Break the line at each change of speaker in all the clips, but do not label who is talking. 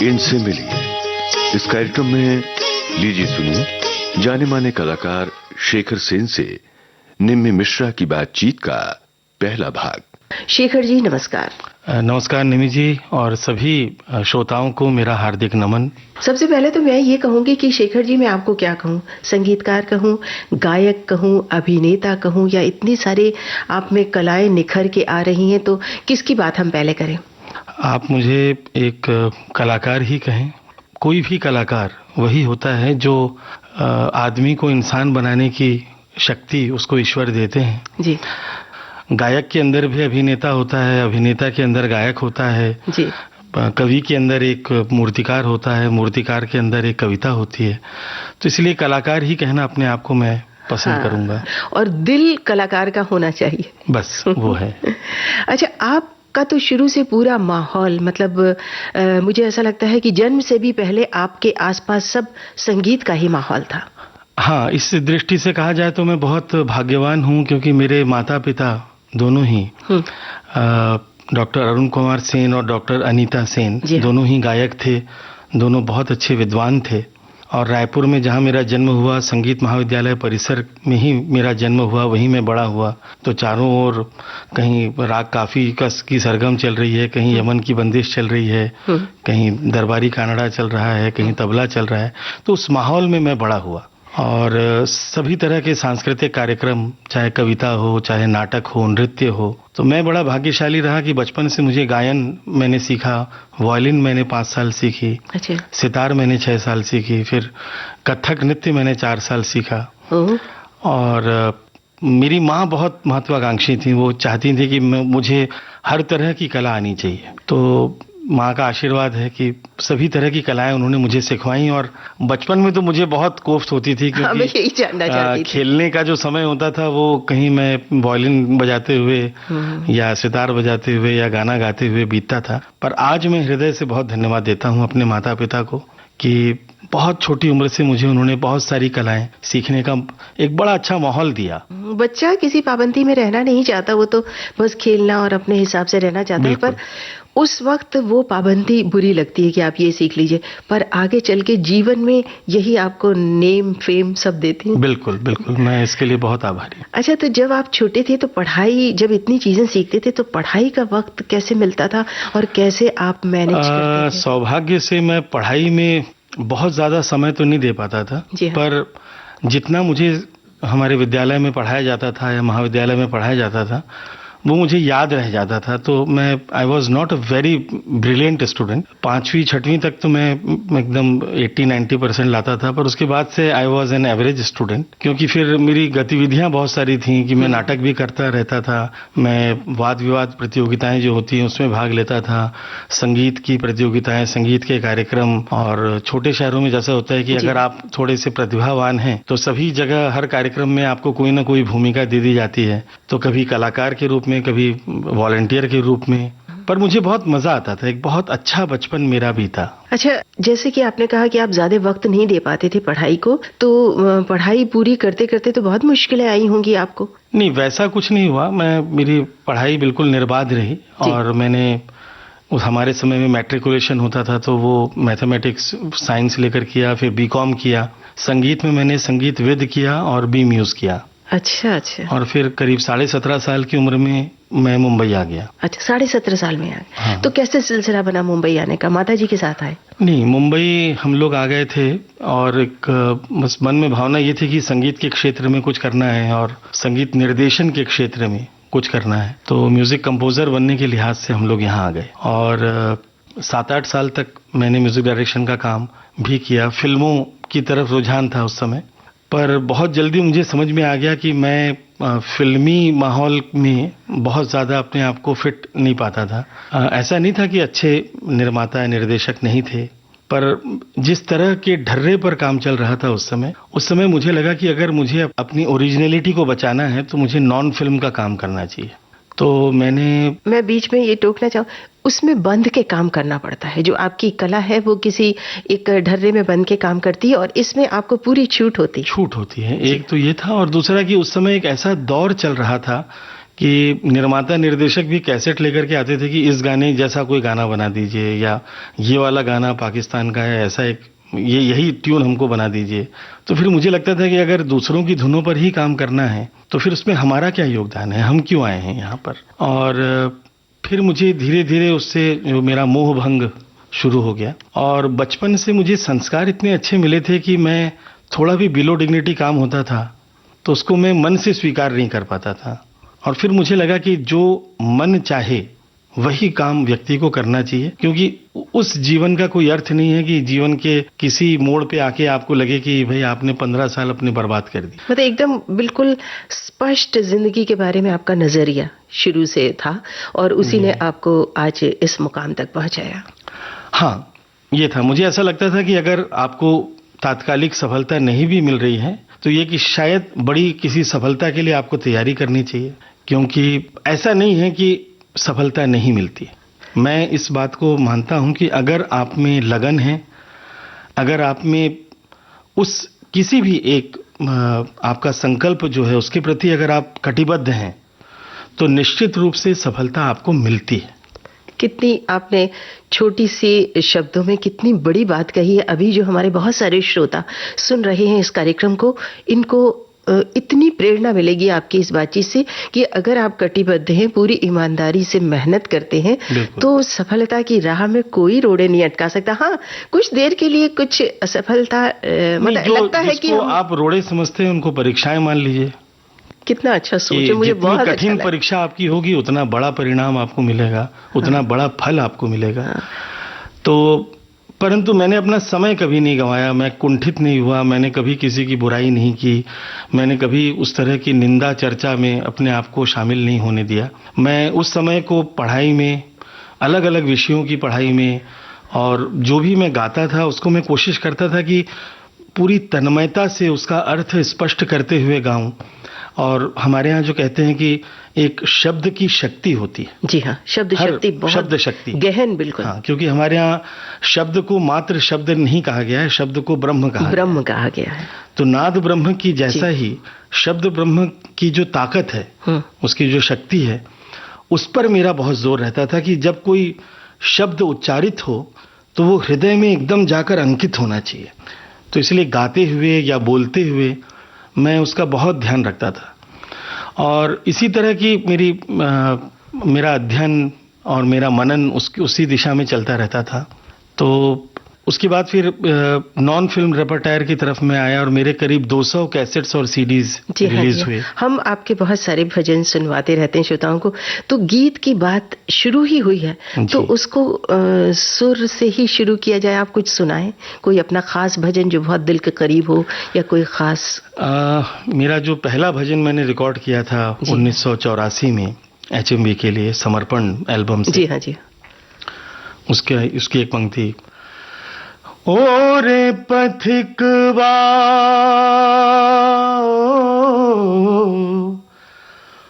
इनसे मिलिए। इस कार्यक्रम में लीजिए सुनिए जाने माने कलाकार शेखर सेन से निम्मी मिश्रा की बातचीत का पहला भाग।
शेखर जी नमस्कार।
नमस्कार निम्मी जी और सभी श्रोताओं को मेरा हार्दिक नमन।
सबसे पहले तो मैं ये कहूंगी कि शेखर जी मैं आपको क्या कहूं, संगीतकार कहूं, गायक कहूं, अभिनेता कहूं या इतनी सारे आप में कलाएं निखर के आ रही हैं, तो किसकी बात हम पहले करें?
आप मुझे एक कलाकार ही कहें। कोई भी कलाकार वही होता है जो आदमी को इंसान बनाने की शक्ति उसको ईश्वर देते हैं
जी।
गायक के अंदर भी अभिनेता होता है, अभिनेता के अंदर गायक होता है
जी।
कवि के अंदर एक मूर्तिकार होता है, मूर्तिकार के अंदर एक कविता होती है। तो इसलिए कलाकार ही कहना अपने आप को मैं पसंद करूंगा।
और दिल कलाकार का होना चाहिए,
बस वो है।
अच्छा, आपका तो शुरू से पूरा माहौल, मतलब मुझे ऐसा लगता है कि जन्म से भी पहले आपके आसपास सब संगीत का ही माहौल था।
हाँ, इस दृष्टि से कहा जाए तो मैं बहुत भाग्यवान हूँ क्योंकि मेरे माता पिता दोनों ही डॉक्टर अरुण कुमार सेन और डॉक्टर अनीता सेन दोनों ही गायक थे, दोनों बहुत अच्छे विद्वान थे। और रायपुर में जहाँ मेरा जन्म हुआ, संगीत महाविद्यालय परिसर में ही मेरा जन्म हुआ, वहीं मैं बड़ा हुआ। तो चारों ओर कहीं राग काफी की सरगम चल रही है, कहीं यमन की बंदिश चल रही है, कहीं दरबारी कानड़ा चल रहा है, कहीं तबला चल रहा है। तो उस माहौल में मैं बड़ा हुआ और सभी तरह के सांस्कृतिक कार्यक्रम, चाहे कविता हो, चाहे नाटक हो, नृत्य हो, तो मैं बड़ा भाग्यशाली रहा कि बचपन से मुझे गायन मैंने सीखा। वायलिन मैंने 5 साल सीखी। अच्छा। सितार मैंने 6 साल सीखी। फिर कथक नृत्य मैंने 4 साल सीखा। और मेरी माँ बहुत महत्वाकांक्षी थी, वो चाहती थी कि मुझे हर तरह की कला आनी चाहिए। तो माँ का आशीर्वाद है कि सभी तरह की कलाएं उन्होंने मुझे सिखवाई। और बचपन में तो मुझे बहुत कोफ्त होती थी क्योंकि खेलने का जो समय होता था वो कहीं मैं वायलिन बजाते हुए या सितार बजाते हुए या गाना गाते हुए बीतता था। पर आज मैं हृदय से बहुत धन्यवाद देता हूँ अपने माता पिता को कि बहुत छोटी उम्र से मुझे उन्होंने बहुत सारी कलाएं सीखने का एक बड़ा अच्छा माहौल दिया।
बच्चा किसी पाबंदी में रहना नहीं चाहता, वो तो बस खेलना और अपने हिसाब से रहना चाहता है। पर उस वक्त वो पाबंदी बुरी लगती है कि आप ये सीख लीजिए, पर आगे चल के जीवन में यही आपको नेम फेम सब देती है।
बिल्कुल बिल्कुल, मैं इसके लिए बहुत आभारी हूँ।
अच्छा, तो जब आप छोटे थे तो पढ़ाई, जब इतनी चीजें सीखते थे तो पढ़ाई का वक्त कैसे मिलता था और कैसे आप मैनेज करते थे?
सौभाग्य से मैं पढ़ाई में बहुत ज्यादा समय तो नहीं दे पाता था, पर जितना मुझे हमारे विद्यालय में पढ़ाया जाता था या महाविद्यालय में पढ़ाया जाता था वो मुझे याद रह जाता था। तो मैं I was not a very brilliant student. 5वीं 6वीं तक तो मैं एकदम 80-90% लाता था, पर उसके बाद से I was an average student क्योंकि फिर मेरी गतिविधियां बहुत सारी थी कि मैं नाटक भी करता रहता था, मैं वाद विवाद प्रतियोगिताएं जो होती हैं उसमें भाग लेता था, संगीत की प्रतियोगिताएं, संगीत के कार्यक्रम। और छोटे शहरों में जैसा होता है कि अगर आप थोड़े से प्रतिभावान हैं तो सभी जगह हर कार्यक्रम में आपको कोई ना कोई भूमिका दे दी जाती है, तो कभी कलाकार के रूप में, कभी वॉलंटियर के रूप में। पर मुझे बहुत मजा आता था, एक बहुत अच्छा बचपन मेरा बीता।
अच्छा, जैसे कि आपने कहा कि आप ज्यादा वक्त नहीं दे पाते थे पढ़ाई को, तो पढ़ाई पूरी करते करते तो बहुत मुश्किलें आई होंगी आपको?
नहीं, वैसा कुछ नहीं हुआ। मेरी पढ़ाई बिल्कुल निर्बाध रही और मैंने हमारे समय में मैट्रिकुलेशन होता था तो वो मैथमेटिक्स साइंस लेकर किया, फिर बीकॉम किया। संगीत में मैंने संगीत विद किया और बी म्यूज किया।
अच्छा अच्छा।
और फिर करीब 17.5 साल की उम्र में मैं मुंबई आ गया।
अच्छा, 17.5 साल में आ गए। हाँ। तो कैसे सिलसिला बना मुंबई आने का? माता जी के साथ आए?
नहीं, मुंबई हम लोग आ गए थे और एक बस मन में भावना ये थी कि संगीत के क्षेत्र में कुछ करना है और संगीत निर्देशन के क्षेत्र में कुछ करना है। तो म्यूजिक कंपोजर बनने के लिहाज से हम लोग यहाँ आ गए और 7-8 साल तक मैंने म्यूजिक डायरेक्शन का काम भी किया। फिल्मों की तरफ रुझान था उस समय, पर बहुत जल्दी मुझे समझ में आ गया कि मैं फिल्मी माहौल में बहुत ज़्यादा अपने आप को फिट नहीं पाता था। ऐसा नहीं था कि अच्छे निर्माता निर्देशक नहीं थे, पर जिस तरह के ढर्रे पर काम चल रहा था उस समय मुझे लगा कि अगर मुझे अपनी ओरिजिनलिटी को बचाना है तो मुझे नॉन फिल्म का काम करना चाहिए। तो मैं
बीच में ये टोकना चाहूँ, उसमें बंध के काम करना पड़ता है। जो आपकी कला है वो किसी एक ढर्रे में बंध के काम करती है और इसमें आपको पूरी छूट होती है।
एक तो ये था और दूसरा कि उस समय एक ऐसा दौर चल रहा था कि निर्माता निर्देशक भी कैसेट लेकर के आते थे कि इस गाने जैसा कोई गाना बना दीजिए, या ये वाला गाना पाकिस्तान का है, ऐसा एक यही ट्यून हमको बना दीजिए। तो फिर मुझे लगता था कि अगर दूसरों की धुनों पर ही काम करना है तो फिर उसमें हमारा क्या योगदान है, हम क्यों आए हैं यहाँ पर। और फिर मुझे धीरे धीरे उससे जो मेरा मोह भंग शुरू हो गया, और बचपन से मुझे संस्कार इतने अच्छे मिले थे कि मैं थोड़ा भी बिलो डिग्निटी काम होता था तो उसको मैं मन से स्वीकार नहीं कर पाता था। और फिर मुझे लगा कि जो मन चाहे वही काम व्यक्ति को करना चाहिए, क्योंकि उस जीवन का कोई अर्थ नहीं है कि जीवन के किसी मोड़ पे आके आपको लगे कि भाई आपने 15 साल अपने बर्बाद कर दी।
मतलब एकदम बिल्कुल स्पष्ट जिंदगी के बारे में आपका नजरिया शुरू से था और उसी ने आपको आज इस मुकाम तक पहुंचाया।
हाँ, ये था। मुझे ऐसा लगता था कि अगर आपको तात्कालिक सफलता नहीं भी मिल रही है तो ये कि शायद बड़ी किसी सफलता के लिए आपको तैयारी करनी चाहिए, क्योंकि ऐसा नहीं है कि सफलता नहीं मिलती। मैं इस बात को मानता हूं कि अगर आप में लगन है, अगर आप में उस किसी भी एक आपका संकल्प जो है उसके प्रति अगर आप कटिबद्ध हैं तो निश्चित रूप से सफलता आपको मिलती है।
कितनी आपने छोटी सी शब्दों में कितनी बड़ी बात कही है। अभी जो हमारे बहुत सारे श्रोता सुन रहे हैं इस कार्यक्रम को, इनको इतनी प्रेरणा मिलेगी आपकी इस बातचीत से कि अगर आप कटिबद्ध हैं, पूरी ईमानदारी से मेहनत करते हैं तो सफलता की राह में कोई रोड़े नहीं अटका सकता। हाँ, कुछ देर के लिए कुछ असफलता मतलब लगता है कि
आप रोड़े समझते हैं उनको परीक्षाएं मान लीजिए।
कितना अच्छा सोच है, मुझे बहुत अच्छा
कठिन परीक्षा आपकी होगी उतना बड़ा परिणाम आपको मिलेगा, उतना बड़ा फल आपको मिलेगा। तो परंतु मैंने अपना समय कभी नहीं गंवाया, मैं कुंठित नहीं हुआ, मैंने कभी किसी की बुराई नहीं की, मैंने कभी उस तरह की निंदा चर्चा में अपने आप को शामिल नहीं होने दिया। मैं उस समय को पढ़ाई में, अलग अलग विषयों की पढ़ाई में, और जो भी मैं गाता था उसको मैं कोशिश करता था कि पूरी तन्मयता से उसका अर्थ स्पष्ट करते हुए गाऊं। और हमारे यहाँ जो कहते हैं कि एक शब्द की शक्ति होती है।
जी हाँ, शब्द शक्ति बहुत
शब्द शक्ति गहन, बिल्कुल। हाँ, क्योंकि हमारे यहाँ शब्द को मात्र शब्द नहीं कहा गया है, शब्द को ब्रह्म कहा गया है। तो नाद ब्रह्म की जैसा ही शब्द ब्रह्म की जो ताकत है, उसकी जो शक्ति है, उस पर मेरा बहुत जोर रहता था कि जब कोई शब्द उच्चारित हो तो वो हृदय में एकदम जाकर अंकित होना चाहिए। तो इसलिए गाते हुए या बोलते हुए मैं उसका बहुत ध्यान रखता था। और इसी तरह की मेरा अध्ययन और मेरा मनन उसी दिशा में चलता रहता था। तो उसके बाद फिर नॉन फिल्म रेपर्टायर की तरफ मैं आया और मेरे करीब 200 कैसेट्स और सीडीज रिलीज हुए।
हम आपके बहुत सारे भजन सुनवाते रहते हैं श्रोताओं को। तो गीत की बात शुरू ही हुई है तो उसको सुर से ही शुरू किया जाए। आप कुछ सुनाएं, कोई अपना खास भजन जो बहुत दिल के करीब हो, या कोई खास।
मेरा जो पहला भजन मैंने रिकॉर्ड किया था 1984 में HMV के लिए समर्पण एल्बम से।
जी हाँ जी।
उसकी एक पंक्ति, ओ रे पथिकवा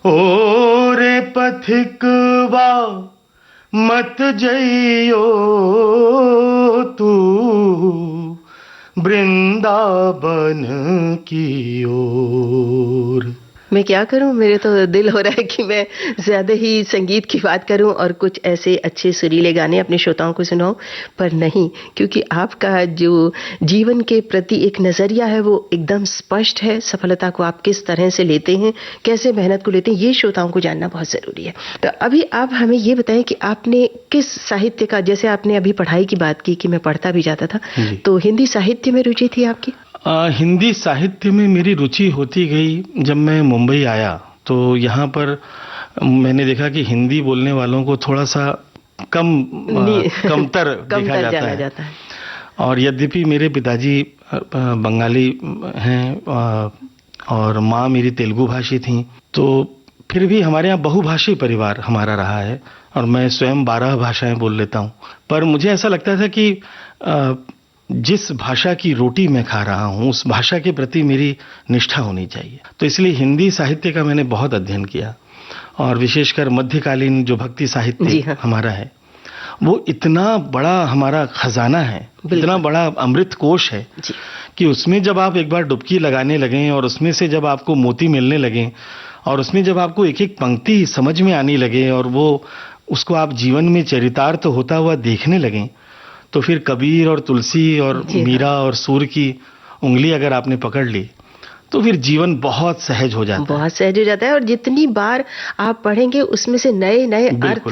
ओ रे पथिकवा मत जइयो तू वृंदावन की ओर।
मैं क्या करूं, मेरे तो दिल हो रहा है कि मैं ज्यादा ही संगीत की बात करूं और कुछ ऐसे अच्छे सुरीले गाने अपने श्रोताओं को सुनाऊं, पर नहीं, क्योंकि आपका जो जीवन के प्रति एक नजरिया है वो एकदम स्पष्ट है। सफलता को आप किस तरह से लेते हैं, कैसे मेहनत को लेते हैं, ये श्रोताओं को जानना बहुत जरूरी है। तो अभी आप हमें ये बताएं कि आपने किस साहित्य का, जैसे आपने अभी पढ़ाई की बात की कि मैं पढ़ता भी जाता था, तो हिंदी साहित्य में रुचि थी आपकी?
हिंदी साहित्य में मेरी रुचि होती गई। जब मैं मुंबई आया तो यहाँ पर मैंने देखा कि हिंदी बोलने वालों को थोड़ा सा कमतर देखा जाता है। और यद्यपि मेरे पिताजी बंगाली हैं और माँ मेरी तेलुगु भाषी थी, तो फिर भी हमारे यहाँ बहुभाषी परिवार हमारा रहा है और मैं स्वयं 12 भाषाएं बोल लेता हूँ। पर मुझे ऐसा लगता था कि जिस भाषा की रोटी मैं खा रहा हूं उस भाषा के प्रति मेरी निष्ठा होनी चाहिए। तो इसलिए हिंदी साहित्य का मैंने बहुत अध्ययन किया, और विशेषकर मध्यकालीन जो भक्ति साहित्य हमारा है वो इतना बड़ा हमारा खजाना है, इतना बड़ा अमृत कोश है कि उसमें जब आप एक बार डुबकी लगाने लगें और उसमें से जब आपको मोती मिलने लगें और उसमें जब आपको एक एक पंक्ति समझ में आने लगे और वो उसको आप जीवन में चरितार्थ होता हुआ देखने लगे, तो फिर कबीर और तुलसी और मीरा और सूर की उंगली अगर आपने पकड़ ली तो फिर जीवन बहुत सहज हो जाता है।
बहुत सहज हो जाता है और जितनी बार आप पढ़ेंगे उसमें से नए नए अर्थ,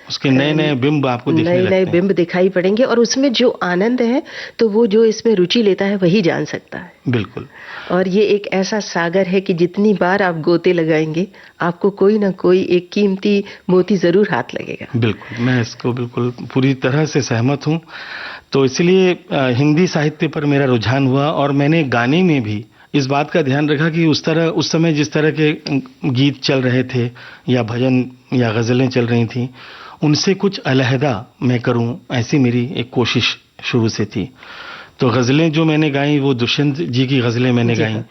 उसके नए नए बिंब आपको दिखने लगते हैं,
नए बिंब दिखाई पड़ेंगे और उसमें जो आनंद है तो वो जो इसमें रुचि लेता है वही जान सकता है।
बिल्कुल।
और ये एक ऐसा सागर है कि जितनी बार आप गोते लगाएंगे आपको कोई ना कोई एक कीमती मोती जरूर हाथ लगेगा।
बिल्कुल, मैं इसको बिल्कुल पूरी तरह से सहमत हूँ। तो इसलिए हिंदी साहित्य पर मेरा रुझान हुआ और मैंने गाने में भी इस बात का ध्यान रखा कि उस समय जिस तरह के गीत चल रहे थे या भजन या गजलें चल रही थी उनसे कुछ अलहदा मैं करूं, ऐसी मेरी एक कोशिश शुरू से थी। तो गजलें जो मैंने गाई वो दुष्यंत जी की गजलें मैंने गाई,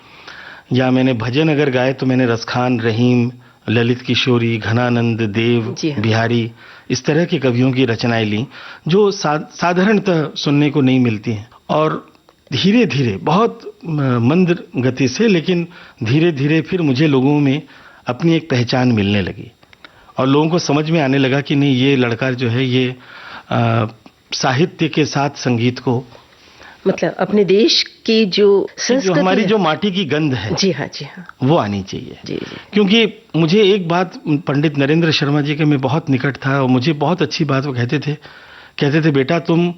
या मैंने भजन अगर गाए तो मैंने रसखान, रहीम, ललित किशोरी, घनानंद, देव, बिहारी, इस तरह के कवियों की रचनाएं ली जो साधारणतः सुनने को नहीं मिलती हैं। और धीरे धीरे, बहुत मंद गति से, लेकिन धीरे धीरे फिर मुझे लोगों में अपनी एक पहचान मिलने लगी और लोगों को समझ में आने लगा कि नहीं, ये लड़का जो है ये साहित्य के साथ संगीत को,
मतलब अपने देश की जो संस्कृति,
हमारी जो माटी की गंध है,
जी हाँ,
वो आनी चाहिए।
जी।
क्योंकि मुझे एक बात पंडित नरेंद्र शर्मा जी के मैं बहुत निकट था और मुझे बहुत अच्छी बात वो कहते थे बेटा तुम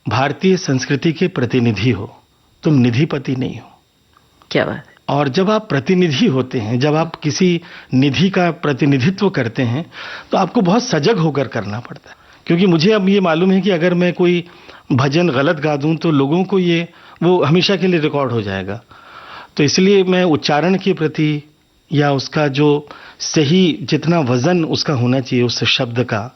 भारतीय संस्कृति के प्रतिनिधि हो, तुम निधिपति नहीं हो।
क्या बात है।
और जब आप प्रतिनिधि होते हैं, जब आप किसी निधि का प्रतिनिधित्व करते हैं तो आपको बहुत सजग होकर करना पड़ता है। क्योंकि मुझे अब ये मालूम है कि अगर मैं कोई भजन गलत गा दूं तो लोगों को वो हमेशा के लिए रिकॉर्ड हो जाएगा। तो इसलिए मैं उच्चारण के प्रति या उसका जो सही जितना वजन उसका होना चाहिए उस शब्द का,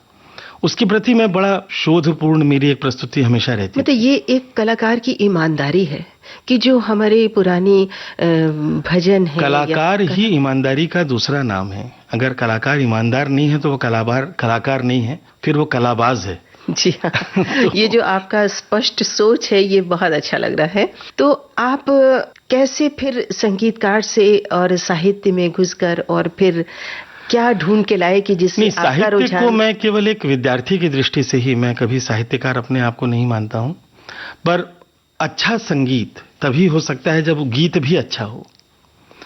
उसके प्रति मैं बड़ा शोधपूर्ण मेरी एक प्रस्तुति हमेशा रहती है।
मतलब ये एक कलाकार की ईमानदारी है कि जो हमारे पुरानी भजन है,
कलाकार ही ईमानदारी का दूसरा नाम है। अगर कलाकार ईमानदार नहीं है तो वो कलाकार नहीं है, फिर वो कलाबाज है।
जी हाँ। ये जो आपका स्पष्ट सोच है ये बहुत अच्छा लग रहा है। तो आप कैसे फिर संगीतकार से और साहित्य में घुसकर और फिर क्या ढूंढ के लाए कि जिसमें आपका रुझान?
साहित्य को मैं केवल एक विद्यार्थी की दृष्टि से ही, मैं कभी साहित्यकार अपने आप को नहीं मानता हूं, पर अच्छा संगीत तभी हो सकता है जब गीत भी अच्छा हो।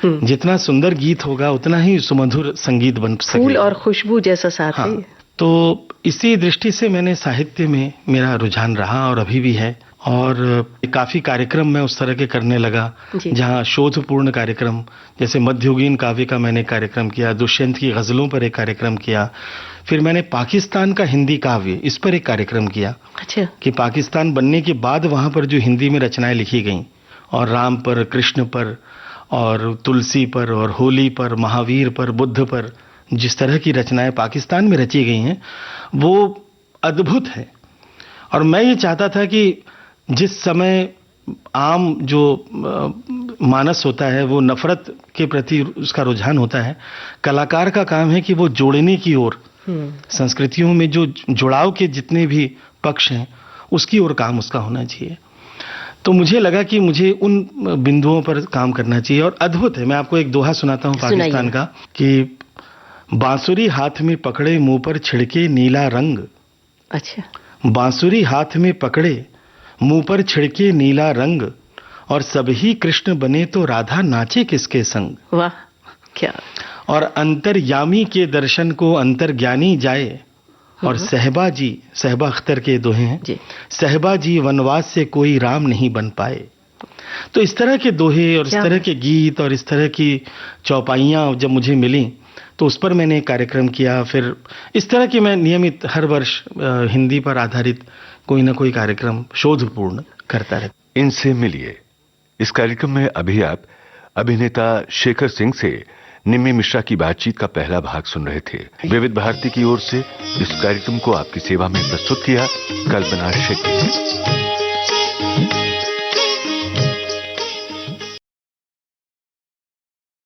जितना सुंदर गीत होगा उतना ही सुमधुर संगीत बन सकेगा।
फूल और खुशबू जैसा साथ है।
तो इसी दृष्टि से मैंने साहित्य में मेरा रुझान रहा और अभी भी है। और काफी कार्यक्रम मैं उस तरह के करने लगा जहां शोधपूर्ण कार्यक्रम, जैसे मध्ययुगीन काव्य का मैंने कार्यक्रम किया, दुष्यंत की गजलों पर एक कार्यक्रम किया, फिर मैंने पाकिस्तान का हिंदी काव्य इस पर एक कार्यक्रम किया।
अच्छा। कि
पाकिस्तान बनने के बाद वहां पर जो हिंदी में रचनाएं लिखी गईं और राम पर, कृष्ण पर और तुलसी पर और होली पर, महावीर पर, बुद्ध पर जिस तरह की रचनाएं पाकिस्तान में रची गई हैं वो अद्भुत है। और मैं ये चाहता था कि जिस समय आम जो मानस होता है वो नफरत के प्रति उसका रुझान होता है, कलाकार का काम है कि वो जोड़ने की ओर, संस्कृतियों में जो जुड़ाव के जितने भी पक्ष हैं उसकी ओर काम उसका होना चाहिए। तो मुझे लगा कि मुझे उन बिंदुओं पर काम करना चाहिए। और अद्भुत है, मैं आपको एक दोहा सुनाता हूं पाकिस्तान का कि बांसुरी हाथ में पकड़े मुंह पर छिड़के नीला रंग।
अच्छा।
बांसुरी हाथ में पकड़े मुंह पर छिड़के नीला रंग और सभी कृष्ण बने तो राधा नाचे किसके संग।
वाह, क्या।
और अंतर्यामी के दर्शन को अंतर्ज्ञानी जाए और सहबा अख्तर के दोहे हैं, सहबा जी वनवास से कोई राम नहीं बन पाए। तो इस तरह के दोहे और इस तरह के गीत और इस तरह की चौपाइयां जब मुझे मिली तो उस पर मैंने कार्यक्रम किया। फिर इस तरह की मैं नियमित हर वर्ष हिंदी पर आधारित कोई ना कोई कार्यक्रम शोधपूर्ण करता रहता।
इनसे मिलिए। इस कार्यक्रम में अभी आप अभिनेता शेखर सिंह से निम्मी मिश्रा की बातचीत का पहला भाग सुन रहे थे। विविध भारती की ओर से इस कार्यक्रम को आपकी सेवा में प्रस्तुत किया कल्पना शेट्टी।